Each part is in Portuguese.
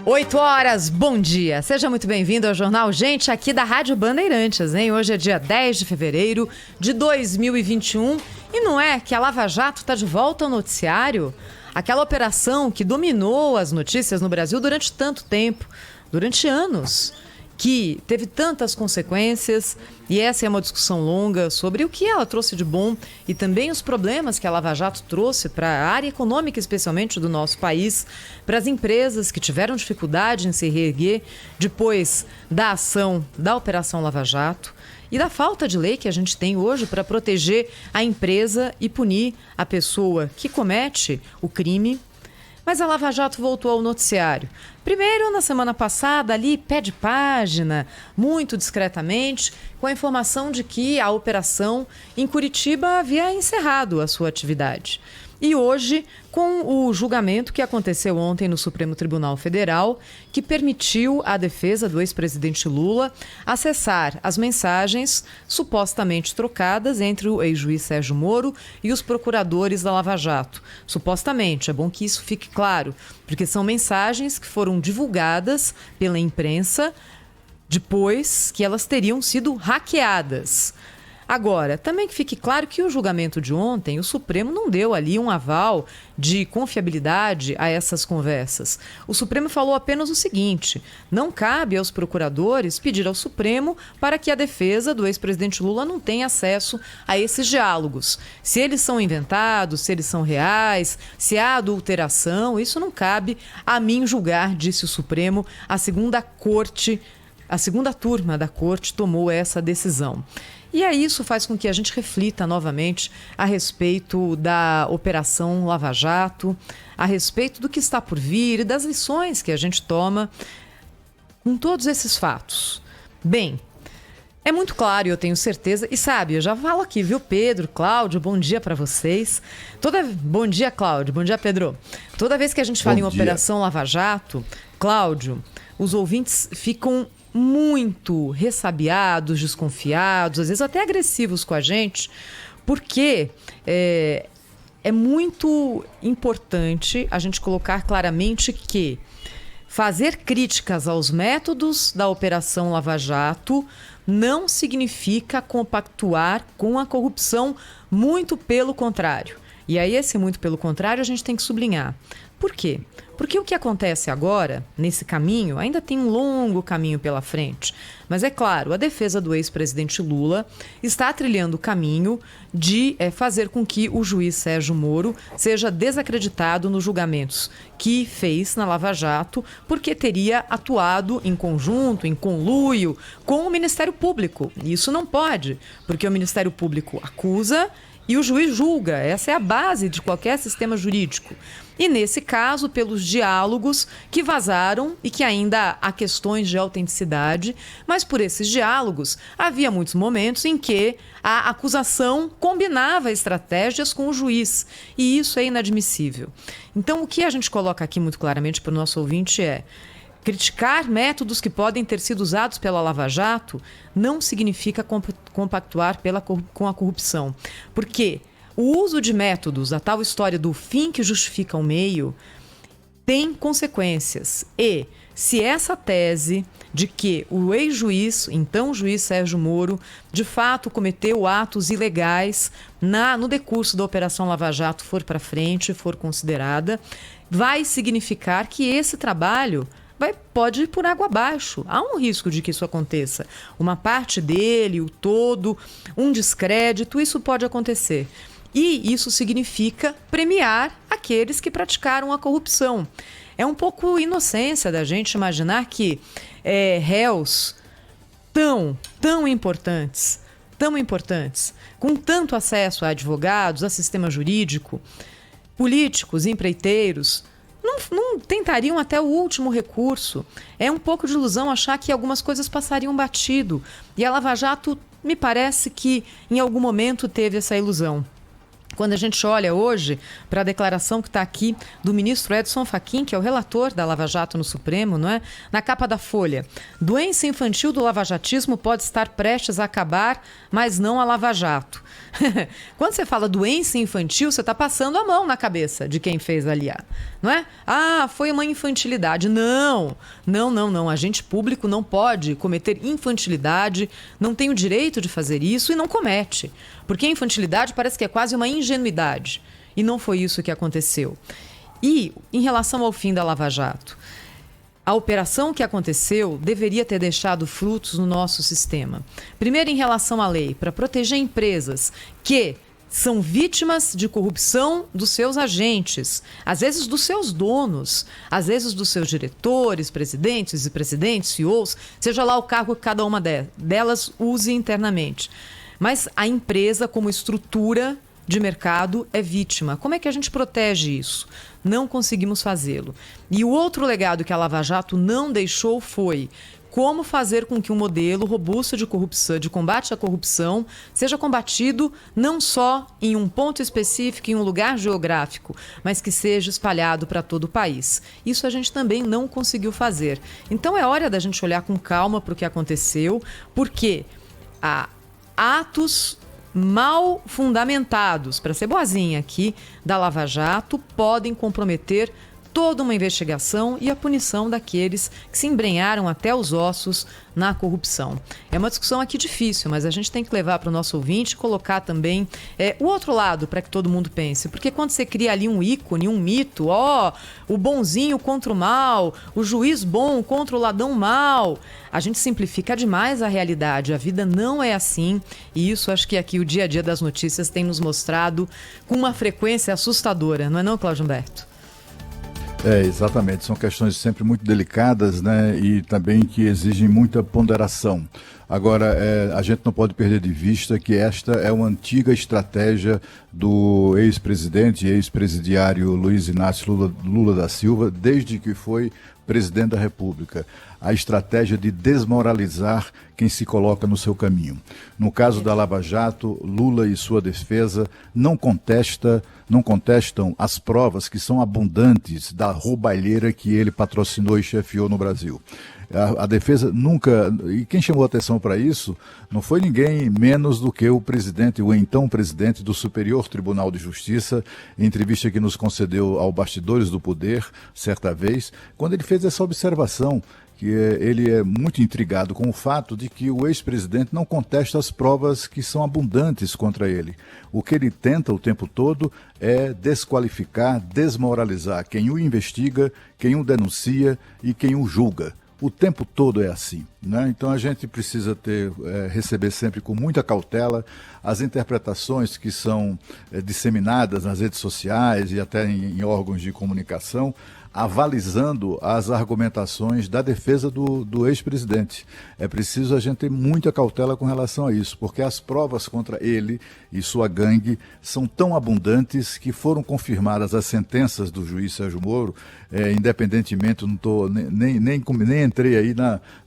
8 horas, bom dia. Seja muito bem-vindo ao Jornal Gente, aqui da Rádio Bandeirantes, hein? Hoje é dia 10 de fevereiro de 2021 e não é que a Lava Jato está de volta ao noticiário? Aquela operação que dominou as notícias no Brasil durante tanto tempo, durante anos, que teve tantas consequências, e essa é uma discussão longa sobre o que ela trouxe de bom e também os problemas que a Lava Jato trouxe para a área econômica, especialmente do nosso país, para as empresas que tiveram dificuldade em se reerguer depois da ação da Operação Lava Jato e da falta de lei que a gente tem hoje para proteger a empresa e punir a pessoa que comete o crime. Mas a Lava Jato voltou ao noticiário. Primeiro, na semana passada, ali, pé de página, muito discretamente, com a informação de que a operação em Curitiba havia encerrado a sua atividade. E hoje, com o julgamento que aconteceu ontem no Supremo Tribunal Federal, que permitiu à defesa do ex-presidente Lula acessar as mensagens supostamente trocadas entre o ex-juiz Sérgio Moro e os procuradores da Lava Jato. Supostamente, é bom que isso fique claro, porque são mensagens que foram divulgadas pela imprensa depois que elas teriam sido hackeadas. Agora, também que fique claro que o julgamento de ontem, o Supremo não deu ali um aval de confiabilidade a essas conversas. O Supremo falou apenas o seguinte: não cabe aos procuradores pedir ao Supremo para que a defesa do ex-presidente Lula não tenha acesso a esses diálogos. Se eles são inventados, se eles são reais, se há adulteração, isso não cabe a mim julgar, disse o Supremo. A segunda turma da corte tomou essa decisão. E aí isso faz com que a gente reflita novamente a respeito da Operação Lava Jato, a respeito do que está por vir e das lições que a gente toma com todos esses fatos. Bem, é muito claro, eu tenho certeza, e sabe, eu já falo aqui, viu, Pedro, Cláudio, bom dia para vocês. Bom dia, Cláudio, bom dia, Pedro. Toda vez que a gente fala em Operação Lava Jato, Cláudio, os ouvintes ficam muito ressabiados, desconfiados, às vezes até agressivos com a gente, porque é muito importante a gente colocar claramente que fazer críticas aos métodos da Operação Lava Jato não significa compactuar com a corrupção, muito pelo contrário. E aí, esse muito pelo contrário, a gente tem que sublinhar. Por quê? Porque o que acontece agora, nesse caminho, ainda tem um longo caminho pela frente. Mas é claro, a defesa do ex-presidente Lula está trilhando o caminho de fazer com que o juiz Sérgio Moro seja desacreditado nos julgamentos que fez na Lava Jato, porque teria atuado em conjunto, em conluio com o Ministério Público. E isso não pode, porque o Ministério Público acusa e o juiz julga. Essa é a base de qualquer sistema jurídico. E nesse caso, pelos diálogos que vazaram e que ainda há questões de autenticidade, mas por esses diálogos havia muitos momentos em que a acusação combinava estratégias com o juiz. E isso é inadmissível. Então, o que a gente coloca aqui muito claramente para o nosso ouvinte é: criticar métodos que podem ter sido usados pela Lava Jato não significa compactuar com a corrupção. Porque o uso de métodos, a tal história do fim que justifica o meio, tem consequências. E se essa tese de que o ex-juiz, então juiz Sérgio Moro, de fato cometeu atos ilegais no decurso da Operação Lava Jato for para frente, for considerada, vai significar que esse trabalho pode ir por água abaixo. Há um risco de que isso aconteça. Uma parte dele, o todo, um descrédito, isso pode acontecer. E isso significa premiar aqueles que praticaram a corrupção. É um pouco inocência da gente imaginar que réus tão importantes, com tanto acesso a advogados, a sistema jurídico, políticos, empreiteiros, não tentariam até o último recurso. É um pouco de ilusão achar que algumas coisas passariam batido. E a Lava Jato, me parece que em algum momento teve essa ilusão. Quando a gente olha hoje para a declaração que está aqui do ministro Edson Fachin, que é o relator da Lava Jato no Supremo, não é? Na capa da Folha: doença infantil do lavajatismo pode estar prestes a acabar, mas não a Lava Jato. Quando você fala doença infantil, você está passando a mão na cabeça de quem fez ali, não é? Ah, foi uma infantilidade. Não. Agente público não pode cometer infantilidade, não tem o direito de fazer isso e não comete. Porque a infantilidade parece que é quase uma ingenuidade. E não foi isso que aconteceu. E, em relação ao fim da Lava Jato, a operação que aconteceu deveria ter deixado frutos no nosso sistema. Primeiro, em relação à lei, para proteger empresas que são vítimas de corrupção dos seus agentes, às vezes dos seus donos, às vezes dos seus diretores, presidentes, vice-presidentes, CEOs, seja lá o cargo que cada uma delas use internamente. Mas a empresa, como estrutura de mercado, é vítima. Como é que a gente protege isso? Não conseguimos fazê-lo. E o outro legado que a Lava Jato não deixou foi como fazer com que um modelo robusto de corrupção, de combate à corrupção, seja combatido não só em um ponto específico, em um lugar geográfico, mas que seja espalhado para todo o país. Isso a gente também não conseguiu fazer. Então é hora da gente olhar com calma para o que aconteceu, porque há atos mal fundamentados, para ser boazinha aqui, da Lava Jato, podem comprometer toda uma investigação e a punição daqueles que se embrenharam até os ossos na corrupção. É uma discussão aqui difícil, mas a gente tem que levar para o nosso ouvinte e colocar também o outro lado para que todo mundo pense. Porque quando você cria ali um ícone, um mito, o bonzinho contra o mal, o juiz bom contra o ladrão mal, a gente simplifica demais a realidade. A vida não é assim e isso acho que aqui o dia a dia das notícias tem nos mostrado com uma frequência assustadora, não é não, Cláudio Humberto? Exatamente. São questões sempre muito delicadas, né? E também que exigem muita ponderação. Agora, a gente não pode perder de vista que esta é uma antiga estratégia do ex-presidente e ex-presidiário Luiz Inácio Lula da Silva, desde que foi presidente da República. A estratégia de desmoralizar quem se coloca no seu caminho. No caso da Lava Jato, Lula e sua defesa não contestam as provas que são abundantes da roubalheira que ele patrocinou e chefiou no Brasil. A defesa nunca... E quem chamou a atenção para isso não foi ninguém menos do que o presidente, o então presidente do Superior Tribunal de Justiça, em entrevista que nos concedeu ao Bastidores do Poder, certa vez, quando ele fez essa observação, que ele é muito intrigado com o fato de que o ex-presidente não contesta as provas que são abundantes contra ele. O que ele tenta o tempo todo é desqualificar, desmoralizar quem o investiga, quem o denuncia e quem o julga. O tempo todo é assim, né? Então a gente precisa receber sempre com muita cautela as interpretações que são disseminadas nas redes sociais e até em órgãos de comunicação, avalizando as argumentações da defesa do ex-presidente. É preciso a gente ter muita cautela com relação a isso, porque as provas contra ele e sua gangue são tão abundantes que foram confirmadas as sentenças do juiz Sérgio Moro, independentemente, nem entrei aí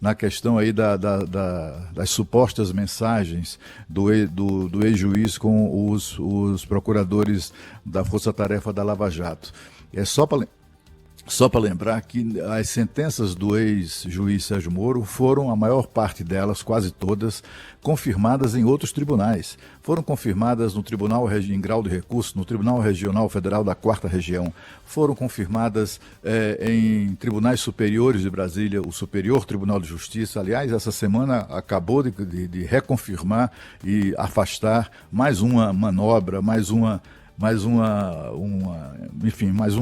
na questão aí das supostas mensagens do ex-juiz com os procuradores da Força Tarefa da Lava Jato. É só para lembrar que as sentenças do ex-juiz Sérgio Moro foram, a maior parte delas, quase todas, confirmadas em outros tribunais. Foram confirmadas no Tribunal em Grau de Recurso, no Tribunal Regional Federal da 4ª Região. Foram confirmadas em tribunais superiores de Brasília, o Superior Tribunal de Justiça. Aliás, essa semana acabou de reconfirmar e afastar mais uma manobra, mais um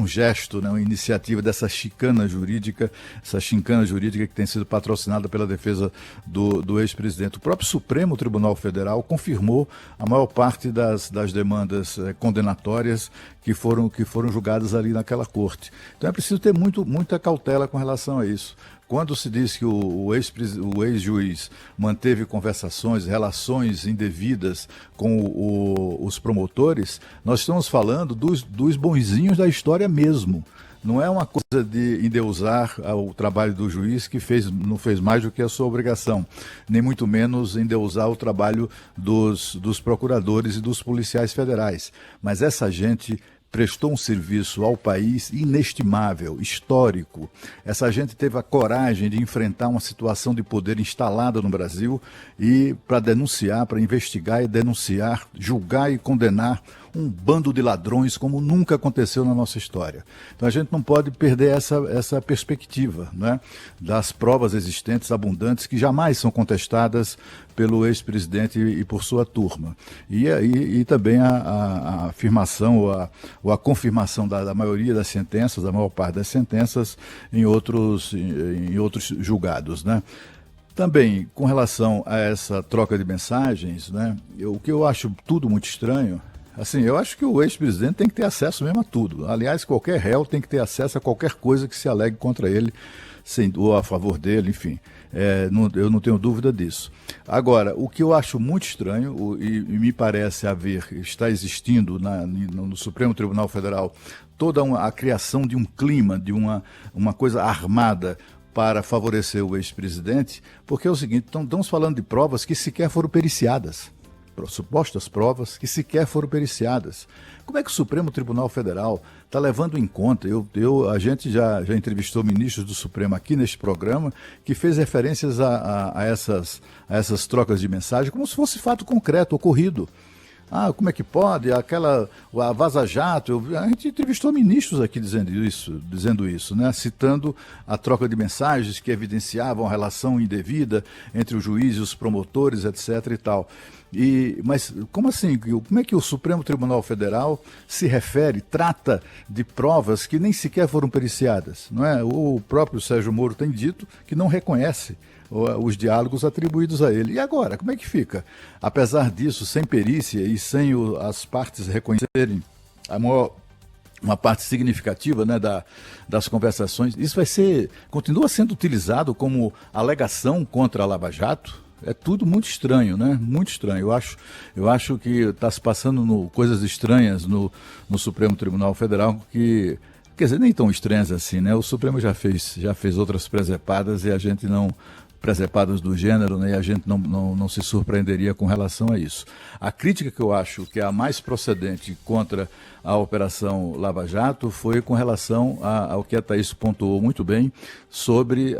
gesto, né, uma iniciativa dessa chicana jurídica que tem sido patrocinada pela defesa do ex-presidente. O próprio Supremo Tribunal Federal confirmou a maior parte das demandas condenatórias que foram julgadas ali naquela corte. Então é preciso ter muita cautela com relação a isso. Quando se diz que o ex-juiz manteve conversações, relações indevidas com os promotores, nós estamos falando dos bonzinhos da história mesmo. Não é uma coisa de endeusar o trabalho do juiz que não fez mais do que a sua obrigação, nem muito menos endeusar o trabalho dos procuradores e dos policiais federais. Mas essa gente prestou um serviço ao país inestimável, histórico. Essa gente teve a coragem de enfrentar uma situação de poder instalada no Brasil e para denunciar, para investigar e denunciar, julgar e condenar um bando de ladrões como nunca aconteceu na nossa história. Então a gente não pode perder essa perspectiva, né, das provas existentes, abundantes, que jamais são contestadas pelo ex-presidente e por sua turma. E também a afirmação ou a confirmação da maioria das sentenças, da maior parte das sentenças, em outros julgados, né? Também, com relação a essa troca de mensagens, né, o que eu acho tudo muito estranho, assim, eu acho que o ex-presidente tem que ter acesso mesmo a tudo. Aliás, qualquer réu tem que ter acesso a qualquer coisa que se alegue contra ele, ou a favor dele, enfim. Eu não tenho dúvida disso. Agora, o que eu acho muito estranho, e me parece está existindo no Supremo Tribunal Federal toda a criação de um clima, de uma coisa armada para favorecer o ex-presidente, porque é o seguinte, estamos falando de provas que sequer foram periciadas. Supostas provas que sequer foram periciadas. Como é que o Supremo Tribunal Federal está levando em conta? A gente já entrevistou ministros do Supremo aqui neste programa que fez referências a essas trocas de mensagem como se fosse fato concreto, ocorrido. Como é que pode? A Vaza Jato, a gente entrevistou ministros aqui dizendo isso, né? Citando a troca de mensagens que evidenciavam a relação indevida entre o juiz e os promotores, etc. e tal. Mas como assim? Como é que o Supremo Tribunal Federal se trata de provas que nem sequer foram periciadas? Não é? O próprio Sérgio Moro tem dito que não reconhece os diálogos atribuídos a ele. E agora, como é que fica? Apesar disso, sem perícia e sem as partes reconhecerem uma parte significativa, né, das conversações, isso continua sendo utilizado como alegação contra a Lava Jato? É tudo muito estranho, né? Muito estranho. Eu acho que está se passando coisas estranhas no Supremo Tribunal Federal que, quer dizer, nem tão estranhas assim, né? O Supremo já fez outras presepadas e a gente não... presepadas do gênero, né, e a gente não se surpreenderia com relação a isso. A crítica que eu acho que é a mais procedente contra a Operação Lava Jato foi com relação ao que a Thaís pontuou muito bem sobre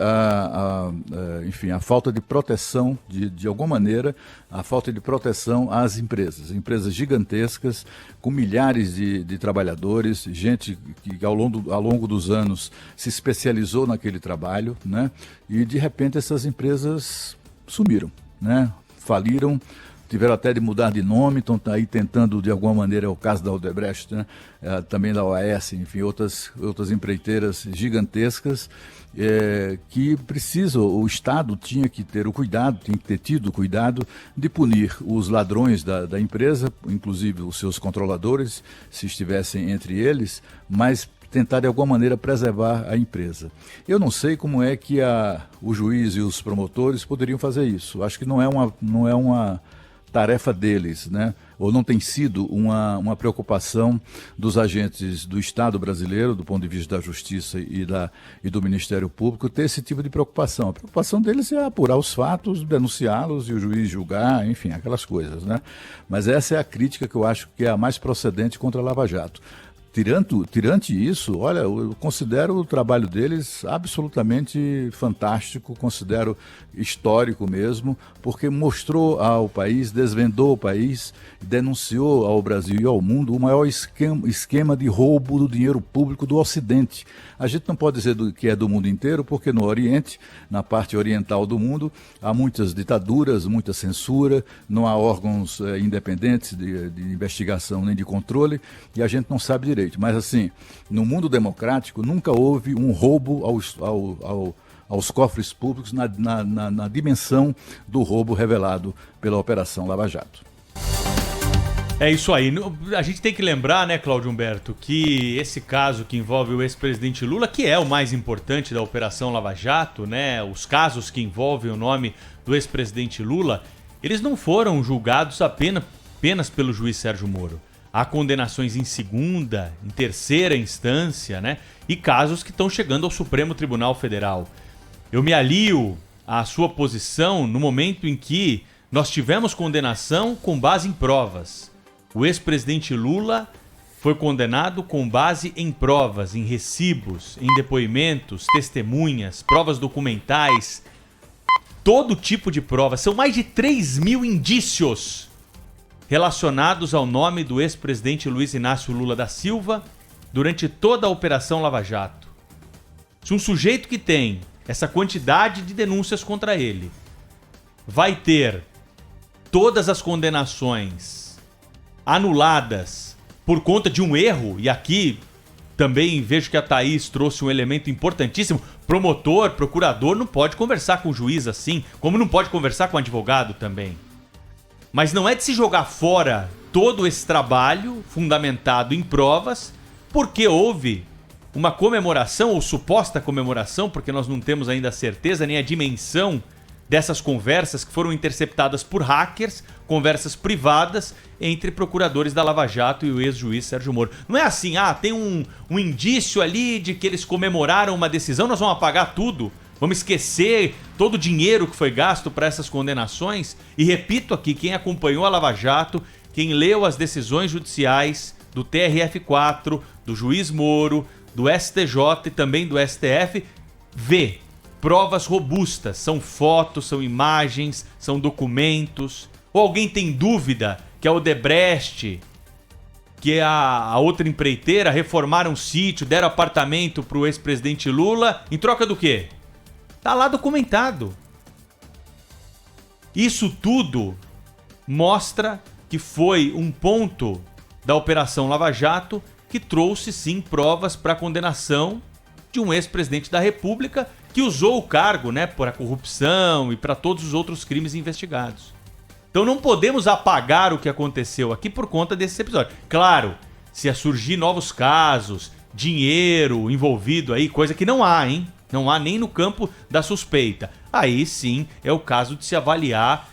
enfim, a falta de proteção, de alguma maneira, a falta de proteção às empresas gigantescas, com milhares de trabalhadores, gente que ao longo dos anos se especializou naquele trabalho, né? E de repente essas empresas sumiram, né? Faliram, tiveram até de mudar de nome, estão aí tentando, de alguma maneira, é o caso da Odebrecht, né? Também da OAS, enfim, outras empreiteiras gigantescas que o Estado tinha que ter tido o cuidado de punir os ladrões da empresa, inclusive os seus controladores, se estivessem entre eles, mas tentar de alguma maneira preservar a empresa. Eu não sei como é que o juiz e os promotores poderiam fazer isso. Acho que não é uma tarefa deles, né? Ou não tem sido uma preocupação dos agentes do Estado brasileiro, do ponto de vista da Justiça e do Ministério Público, ter esse tipo de preocupação. A preocupação deles é apurar os fatos, denunciá-los e o juiz julgar, enfim, aquelas coisas, né? Mas essa é a crítica que eu acho que é a mais procedente contra a Lava Jato. Tirante isso, olha, eu considero o trabalho deles absolutamente fantástico, considero histórico mesmo, porque mostrou ao país, desvendou o país, denunciou ao Brasil e ao mundo o maior esquema de roubo do dinheiro público do Ocidente. A gente não pode dizer que é do mundo inteiro, porque no Oriente, na parte oriental do mundo, há muitas ditaduras, muita censura, não há órgãos independentes de investigação nem de controle, e a gente não sabe direito. Mas, assim, no mundo democrático, nunca houve um roubo aos cofres públicos na dimensão do roubo revelado pela Operação Lava Jato. É isso aí. A gente tem que lembrar, né, Cláudio Humberto, que esse caso que envolve o ex-presidente Lula, que é o mais importante da Operação Lava Jato, né, os casos que envolvem o nome do ex-presidente Lula, eles não foram julgados apenas pelo juiz Sérgio Moro. há condenações em segunda, em terceira instância, né? E casos que estão chegando ao Supremo Tribunal Federal. Eu me alio à sua posição no momento em que nós tivemos condenação com base em provas. O ex-presidente Lula foi condenado com base em provas, em recibos, em depoimentos, testemunhas, provas documentais, todo tipo de prova. São mais de 3.000 indícios relacionados ao nome do ex-presidente Luiz Inácio Lula da Silva durante toda a Operação Lava Jato. Se um sujeito que tem essa quantidade de denúncias contra ele vai ter todas as condenações anuladas por conta de um erro, e aqui também vejo que a Thaís trouxe um elemento importantíssimo, promotor, procurador não pode conversar com o juiz assim, como não pode conversar com o advogado também. Mas não é de se jogar fora todo esse trabalho fundamentado em provas, porque houve uma comemoração, ou suposta comemoração, porque nós não temos ainda a certeza nem a dimensão dessas conversas que foram interceptadas por hackers, conversas privadas entre procuradores da Lava Jato e o ex-juiz Sérgio Moro. Não é assim, tem um indício ali de que eles comemoraram uma decisão, nós vamos apagar tudo, vamos esquecer todo o dinheiro que foi gasto para essas condenações. E repito aqui, quem acompanhou a Lava Jato, quem leu as decisões judiciais do TRF4, do juiz Moro, do STJ e também do STF, vê provas robustas, são fotos, são imagens, são documentos. Ou alguém tem dúvida que a Odebrecht, que a outra empreiteira, reformaram um sítio, deram apartamento para o ex-presidente Lula, em troca do quê? Tá lá documentado. Isso tudo mostra que foi um ponto da Operação Lava Jato que trouxe sim provas para a condenação de um ex-presidente da República que usou o cargo, né, por a corrupção e para todos os outros crimes investigados. Então não podemos apagar o que aconteceu aqui por conta desse episódio. Claro, se surgir novos casos, dinheiro envolvido aí, coisa que não há, hein? Não há nem no campo da suspeita. Aí sim é o caso de se avaliar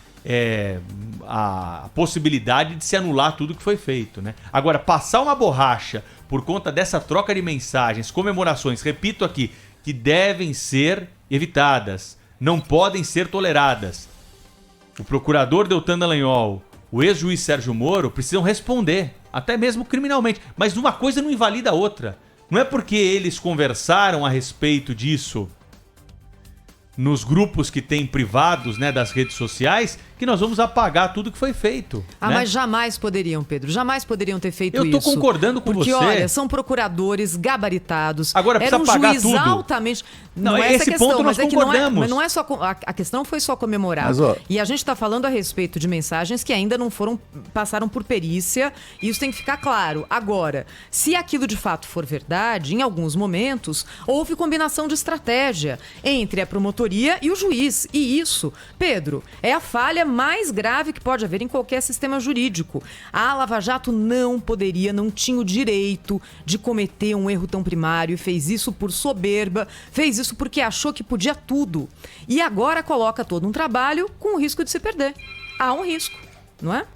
a possibilidade de se anular tudo que foi feito, né? Agora, passar uma borracha por conta dessa troca de mensagens, comemorações, repito aqui, que devem ser evitadas, não podem ser toleradas. O procurador Deltan Dallagnol, o ex-juiz Sérgio Moro precisam responder, até mesmo criminalmente, mas uma coisa não invalida a outra. Não é porque eles conversaram a respeito disso nos grupos que tem privados, né, das redes sociais, que nós vamos apagar tudo que foi feito. Né? Mas jamais poderiam, Pedro. Jamais poderiam ter feito isso. Eu tô concordando com porque, você. Porque, olha, são procuradores gabaritados. Agora precisa apagar tudo. Era um juiz altamente... Não é esse essa questão, ponto nós concordamos. Mas não é só... A questão foi só comemorar. E a gente está falando a respeito de mensagens que ainda não passaram por perícia. E isso tem que ficar claro. Agora, se aquilo de fato for verdade, em alguns momentos, houve combinação de estratégia entre a promotoria e o juiz. E isso, Pedro, é a falha mais grave que pode haver em qualquer sistema jurídico. A Lava Jato não tinha o direito de cometer um erro tão primário, fez isso por soberba, fez isso porque achou que podia tudo. E agora coloca todo um trabalho com o risco de se perder. Há um risco, não é?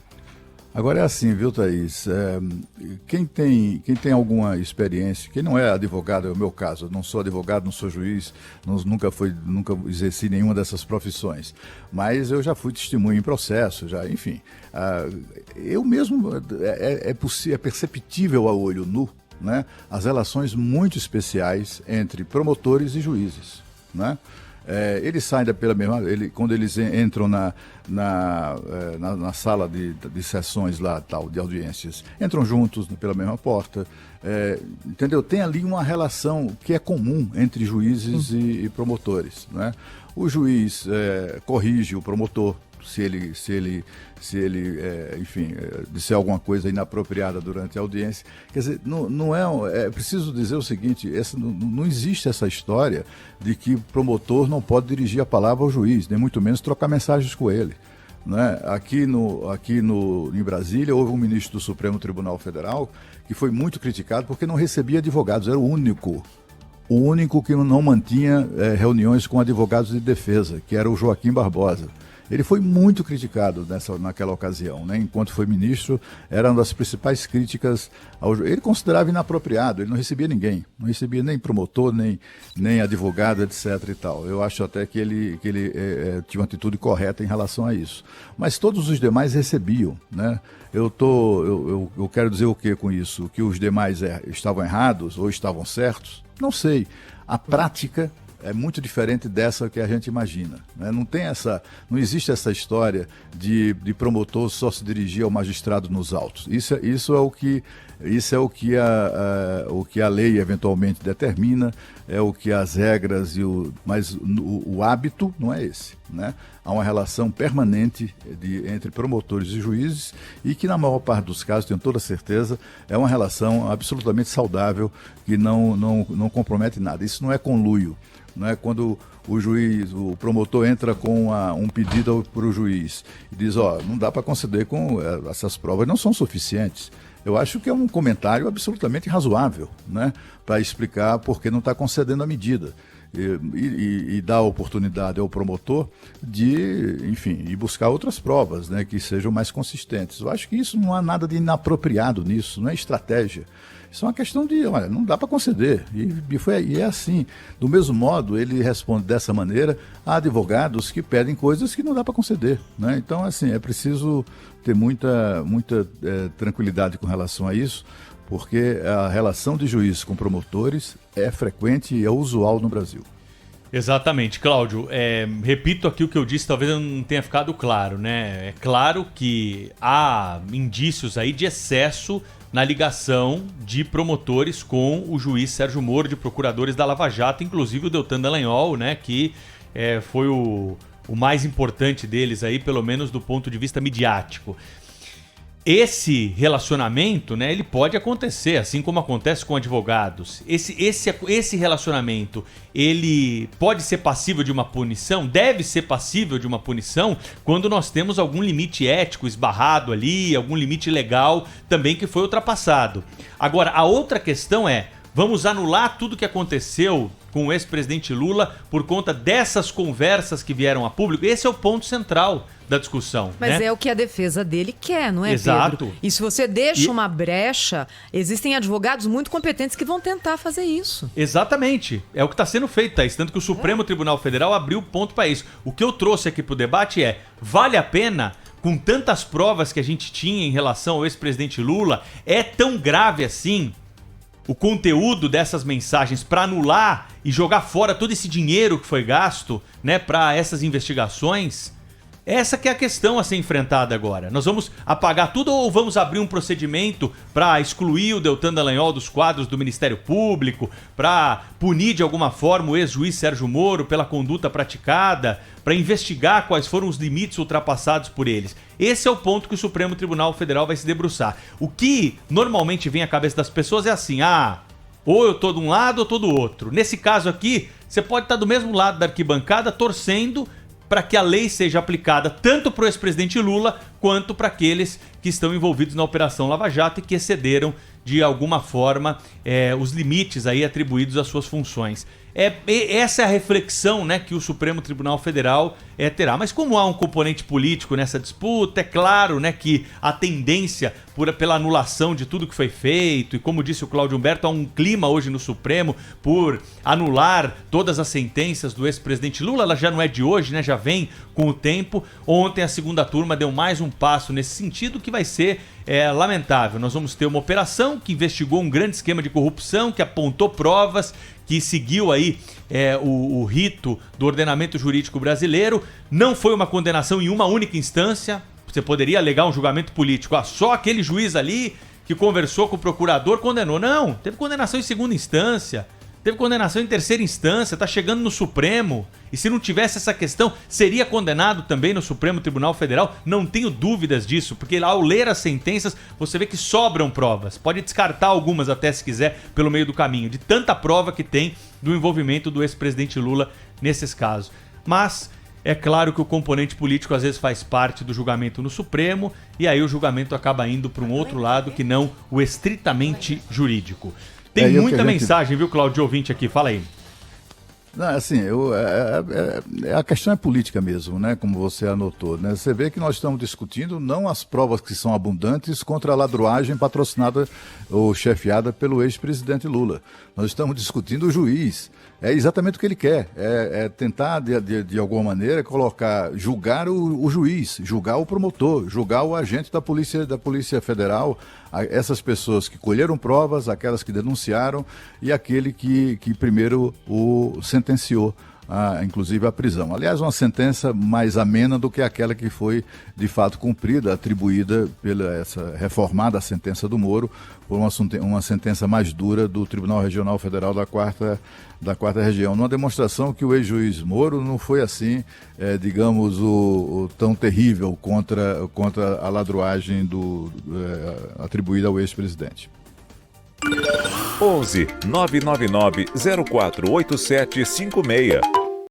Agora é assim, viu, Thaís? Quem tem alguma experiência, quem não é advogado, é o meu caso, eu não sou advogado, não sou juiz, nunca exerci nenhuma dessas profissões, mas eu já fui testemunha em processo, enfim. Eu mesmo, é perceptível a olho nu, né, as relações muito especiais entre promotores e juízes, né? Eles saem pela mesma... quando eles entram na sala de sessões lá, tal, de audiências, entram juntos pela mesma porta, entendeu? Tem ali uma relação que é comum entre juízes e promotores, né? O juiz corrige o promotor se ele enfim, disser alguma coisa inapropriada durante a audiência. Quer dizer, não é preciso dizer o seguinte, não existe essa história de que o promotor não pode dirigir a palavra ao juiz, nem muito menos trocar mensagens com ele. Né? Aqui em Brasília houve um ministro do Supremo Tribunal Federal que foi muito criticado porque não recebia advogados, era o único que não mantinha reuniões com advogados de defesa, que era o Joaquim Barbosa. Ele foi muito criticado naquela ocasião, né? Enquanto foi ministro, era uma das principais críticas ele considerava inapropriado, ele não recebia ninguém, não recebia nem promotor, nem advogado, etc. e tal. Eu acho até que ele tinha uma atitude correta em relação a isso. Mas todos os demais recebiam, né? Eu quero dizer o que com isso? Que os demais estavam errados ou estavam certos? Não sei. A prática é muito diferente dessa que a gente imagina, né? Não existe essa história de promotor só se dirigir ao magistrado nos autos. Isso é o que a lei eventualmente determina, é o que as regras mas o hábito não é esse, né? Há uma relação permanente entre promotores e juízes e que na maior parte dos casos, tenho toda certeza, é uma relação absolutamente saudável que não compromete nada. Isso não é conluio. Não é quando o promotor entra com um pedido para o juiz e diz, não dá para conceder essas provas, não são suficientes. Eu acho que é um comentário absolutamente razoável, né, para explicar por que não está concedendo a medida. E dar a oportunidade ao promotor de, enfim, ir buscar outras provas, né, que sejam mais consistentes. Eu acho que isso não há nada de inapropriado nisso, não é estratégia. Isso é uma questão de, olha, não dá para conceder. E é assim. Do mesmo modo, ele responde dessa maneira a advogados que pedem coisas que não dá para conceder, né? Então, assim, é preciso ter muita tranquilidade com relação a isso, porque a relação de juiz com promotores é frequente e é usual no Brasil. Exatamente, Cláudio. Repito aqui o que eu disse, talvez eu não tenha ficado claro, né? É claro que há indícios aí de excesso na ligação de promotores com o juiz Sérgio Moro, de procuradores da Lava Jato, inclusive o Deltan Dallagnol, né? Que foi o mais importante deles aí, pelo menos do ponto de vista midiático. Esse relacionamento, né, ele pode acontecer, assim como acontece com advogados. Esse relacionamento, ele pode ser passível de uma punição, deve ser passível de uma punição, quando nós temos algum limite ético esbarrado ali, algum limite legal também que foi ultrapassado. Agora, a outra questão vamos anular tudo que aconteceu com o ex-presidente Lula por conta dessas conversas que vieram a público? Esse é o ponto central da discussão. Mas né? É o que a defesa dele quer, não é, Exato. Pedro? E se você deixa uma brecha, existem advogados muito competentes que vão tentar fazer isso. Exatamente. É o que está sendo feito, Thaís. Tanto que o Supremo Tribunal Federal abriu ponto para isso. O que eu trouxe aqui para o debate vale a pena, com tantas provas que a gente tinha em relação ao ex-presidente Lula, é tão grave assim o conteúdo dessas mensagens para anular e jogar fora todo esse dinheiro que foi gasto, né, para essas investigações? Essa que é a questão a ser enfrentada agora. Nós vamos apagar tudo ou vamos abrir um procedimento para excluir o Deltan Dallagnol dos quadros do Ministério Público, para punir de alguma forma o ex-juiz Sérgio Moro pela conduta praticada, para investigar quais foram os limites ultrapassados por eles? Esse é o ponto que o Supremo Tribunal Federal vai se debruçar. O que normalmente vem à cabeça das pessoas é assim, ou eu tô de um lado ou tô do outro. Nesse caso aqui, você pode estar do mesmo lado da arquibancada torcendo para que a lei seja aplicada tanto para o ex-presidente Lula quanto para aqueles que estão envolvidos na Operação Lava Jato e que excederam de alguma forma os limites aí atribuídos às suas funções. Essa é a reflexão, né, que o Supremo Tribunal Federal terá. Mas como há um componente político nessa disputa, é claro, né, que a tendência pela anulação de tudo que foi feito, e como disse o Cláudio Humberto, há um clima hoje no Supremo por anular todas as sentenças do ex-presidente Lula. Ela já não é de hoje, né, já vem com o tempo. Ontem a segunda turma deu mais um passo nesse sentido, que vai ser lamentável. Nós vamos ter uma operação que investigou um grande esquema de corrupção, que apontou provas, que seguiu aí o rito do ordenamento jurídico brasileiro. Não foi uma condenação em uma única instância. Você poderia alegar um julgamento político. Só aquele juiz ali que conversou com o procurador condenou. Não, teve condenação em segunda instância, teve condenação em terceira instância, está chegando no Supremo. E se não tivesse essa questão, seria condenado também no Supremo Tribunal Federal. Não tenho dúvidas disso, porque ao ler as sentenças, você vê que sobram provas. Pode descartar algumas até, se quiser, pelo meio do caminho, de tanta prova que tem do envolvimento do ex-presidente Lula nesses casos. Mas é claro que o componente político às vezes faz parte do julgamento no Supremo, e aí o julgamento acaba indo para um outro lado que não o estritamente jurídico. Tem muita mensagem, viu, Cláudio, ouvinte aqui? Fala aí. Não, assim, a questão é política mesmo, né? Como você anotou, né? Você vê que nós estamos discutindo não as provas que são abundantes contra a ladruagem patrocinada ou chefiada pelo ex-presidente Lula. Nós estamos discutindo o juiz. É exatamente o que ele quer. É tentar, de alguma maneira, julgar o juiz, julgar o promotor, julgar o agente da Polícia Federal, essas pessoas que colheram provas, aquelas que denunciaram e aquele que primeiro o sentenciou, inclusive a prisão. Aliás, uma sentença mais amena do que aquela que foi de fato cumprida, atribuída pela essa reformada sentença do Moro, por uma sentença mais dura do Tribunal Regional Federal da quarta Região. Numa demonstração que o ex-juiz Moro não foi assim, digamos, tão terrível contra a ladruagem atribuída ao ex-presidente. 11 999 048756